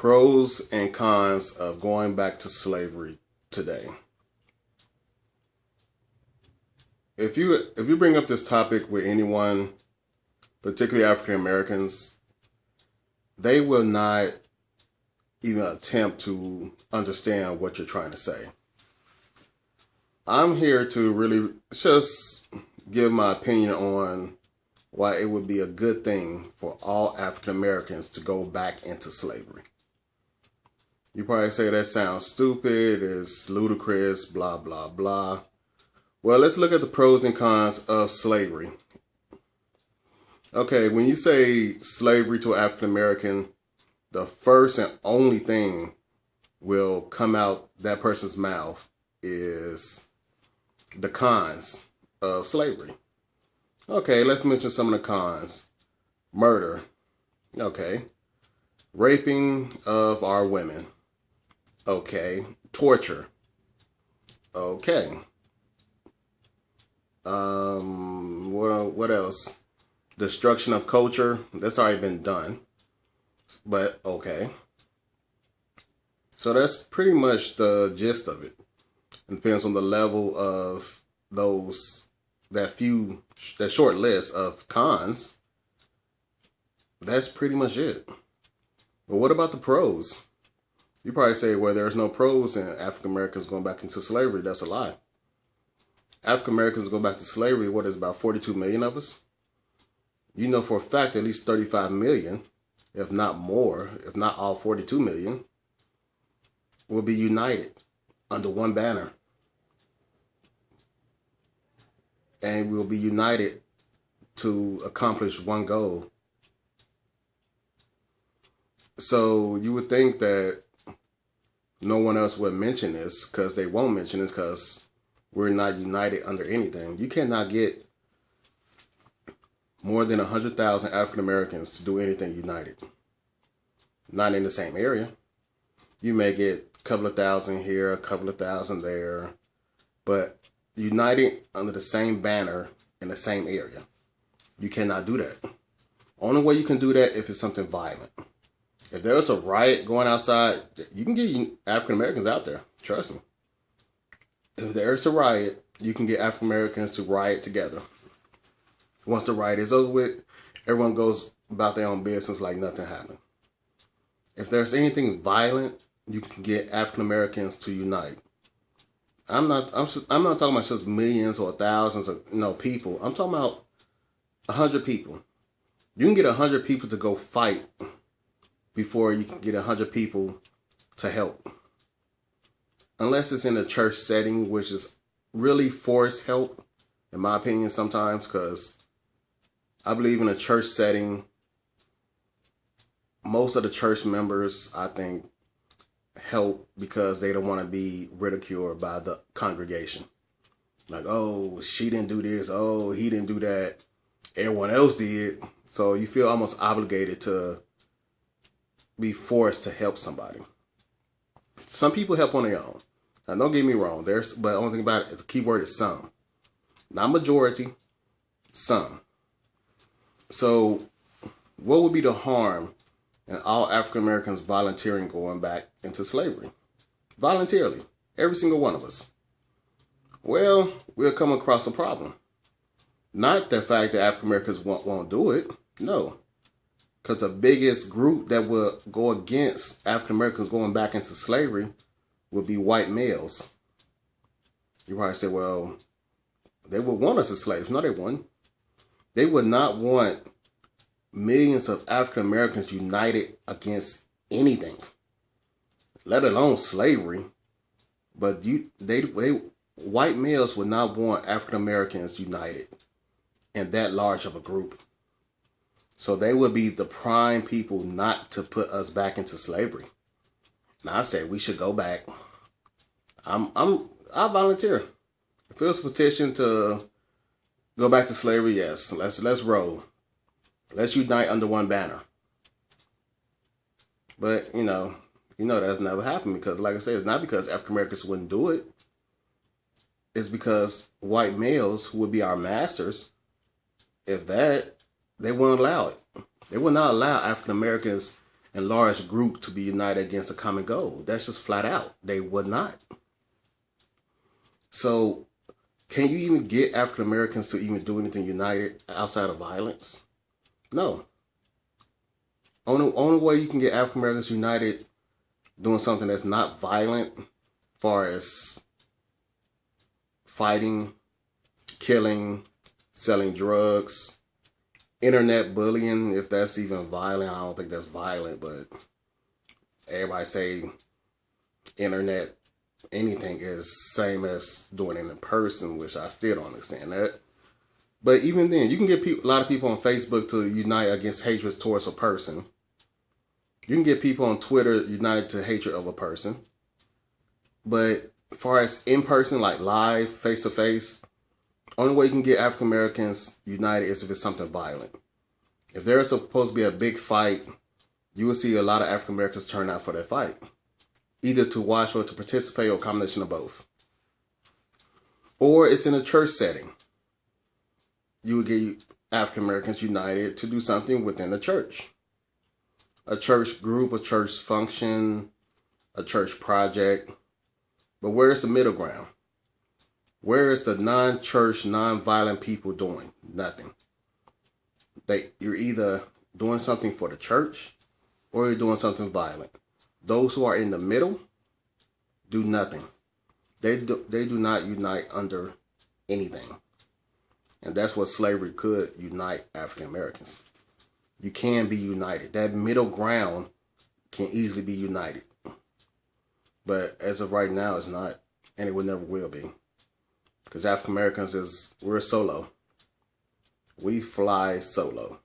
Pros and cons of going back to slavery today. If you bring up this topic with anyone, particularly African Americans, they will not even attempt to understand what you're trying to say. I'm here to really just give my opinion on why it would be a good thing for all African Americans to go back into slavery. You probably say that sounds stupid, it's ludicrous, blah, blah, blah. Well, let's look at the pros and cons of slavery. Okay, when you say slavery to an African American, the first and only thing will come out that person's mouth is the cons of slavery. Okay, let's mention some of the cons. Murder. Okay. Raping of our women. Okay. Torture. Okay. What else? Destruction of culture. That's already been done. But okay. So that's pretty much the gist of it. It depends on the level of that short list of cons. That's pretty much it. But what about the pros? You probably say, well, there's no pros in African Americans going back into slavery. That's a lie. African Americans go back to slavery, what is about 42 million of us? You know for a fact at least 35 million, if not more, if not all 42 million, will be united under one banner. And we'll be united to accomplish one goal. So you would think that no one else would mention this, because they won't mention this because we're not united under anything. You cannot get more than 100,000 African Americans to do anything united. Not in the same area. You may get a couple of thousand here, a couple of thousand there, but united under the same banner in the same area. You cannot do that. Only way you can do that if it's something violent. If there's a riot going outside, you can get African Americans out there. Trust me. If there's a riot, you can get African Americans to riot together. Once the riot is over with, everyone goes about their own business like nothing happened. If there's anything violent, you can get African Americans to unite. I'm not talking about just millions or thousands of people. I'm talking about 100 people. You can get 100 people to go fight before you can get 100 people to help. Unless it's in a church setting, which is really forced help, in my opinion, sometimes, because I believe in a church setting, most of the church members, I think, help because they don't want to be ridiculed by the congregation. Like, oh, she didn't do this. Oh, he didn't do that. Everyone else did. So you feel almost obligated to be forced to help somebody. Some people help on their own. Now, don't get me wrong. But the only thing about it, the key word is some. Not majority, some. So what would be the harm in all African Americans volunteering going back into slavery? Voluntarily. Every single one of us. Well, we'll come across a problem. Not the fact that African Americans won't do it. No. Because the biggest group that will go against African Americans going back into slavery would be white males. You probably say, well, they would want us as slaves. No, they wouldn't. They would not want millions of African Americans united against anything, let alone slavery. But white males would not want African Americans united in that large of a group. So they would be the prime people not to put us back into slavery. Now I say we should go back. I volunteer. If it was a petition to go back to slavery, yes. Let's roll. Let's unite under one banner. But you know that's never happened because, like I said, it's not because African Americans wouldn't do it. It's because white males who would be our masters, if that, they wouldn't allow it. They would not allow African Americans and large group to be united against a common goal. That's just flat out. They would not. So can you even get African Americans to even do anything united outside of violence? No. Only way you can get African Americans united doing something that's not violent, far as fighting, killing, selling drugs, internet bullying, if that's even violent. I don't think that's violent, but everybody say internet anything is same as doing it in person, which I still don't understand that. But even then, you can get a lot of people on Facebook to unite against hatred towards a person. You can get people on Twitter united to hatred of a person. But as far as in person, like live, face to face, only way you can get African Americans united is if it's something violent. If there's supposed to be a big fight, you will see a lot of African Americans turn out for that fight, either to watch or to participate, or a combination of both. Or it's in a church setting. You would get African Americans united to do something within the church. A church group, a church function, a church project. But where's the middle ground? Where is the non-church, non-violent people doing? Nothing. You're either doing something for the church or you're doing something violent. Those who are in the middle do nothing. They do not unite under anything. And that's what slavery could unite African Americans. You can be united. That middle ground can easily be united. But as of right now, it's not. And it will never will be. Because African Americans we're solo. We fly solo.